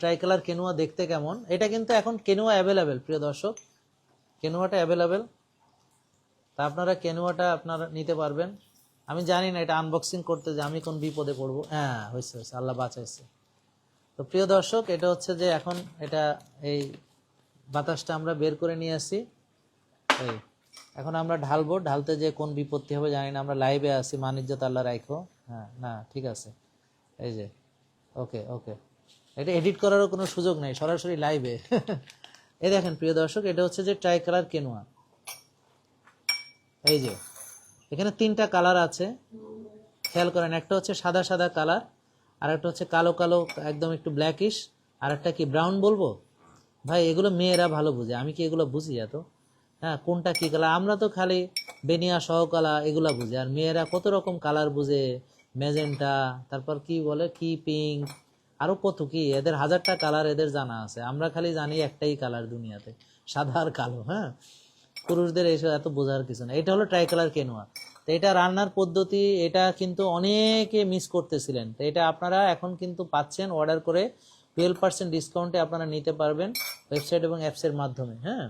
Try colour কেনুয়া দেখতে কেমন, এটা কিন্তু এখন কেনুয়া অ্যাভেলেবেল প্রিয় দর্শক, কেনুয়াটা অ্যাভেলেবেল, তা আপনারা কেনুয়াটা আপনারা নিতে পারবেন। আমি জানি না এটা আনবক্সিং করতে যে আমি কোন বিপদে পড়বো। হ্যাঁ হয়েছে হয়েছে, আল্লাহ বাঁচাইছে। তো প্রিয় দর্শক এটা হচ্ছে যে এখন এটা এই বাতাসটা আমরা বের করে নিয়ে আসি, এই এখন আমরা ঢালবো, ঢালতে যে কোন বিপত্তি হবে জানি না, আমরা লাইভে আছি, মানিজ্যত আল্লাহ রাখো। হ্যাঁ না ঠিক আছে, এই যে ওকে ওকে, এটা এডিট করারও কোনো সুযোগ নেই, সরাসরি লাইভে। এই দেখেন প্রিয় দর্শক এটা হচ্ছে যে ট্রাই কালার কেনুয়া, এই যে এখানে 3টা কালার আছে, খেয়াল করেন, একটা হচ্ছে সাদা সাদা কালার, আর একটা হচ্ছে কালো কালো একদম একটু ব্ল্যাকিশ, আর একটা কি ব্রাউন বলবো ভাই, এগুলো মেয়েরা ভালো বুঝে, আমি কি এগুলো বুঝি এত? হ্যাঁ কোনটা কি কালার, আমরা তো খালি বেনিয়া সহকালা এগুলা বুঝি, আর মেয়েরা কত রকম কালার বুঝে, ম্যাজেন্টা, তারপর কি বলে কি পিঙ্ক, আরো কত কি, এদের 1000টা কালার এদের জানা আছে, আমরা খালি জানি একটাই কালার দুনিয়াতে, সাদা আর কালো। হ্যাঁ পুরুষদের এইসব এত বোঝার কিছু না। এটা হলো ট্রাই কালার কেনুয়া। তো এটা রান্নার পদ্ধতি, এটা কিন্তু অনেকে মিস করতেছিলেন, তো এটা আপনারা এখন কিন্তু পাচ্ছেন অর্ডার করে 12% ডিসকাউন্টে আপনারা নিতে পারবেন ওয়েবসাইট এবং অ্যাপসের মাধ্যমে। হ্যাঁ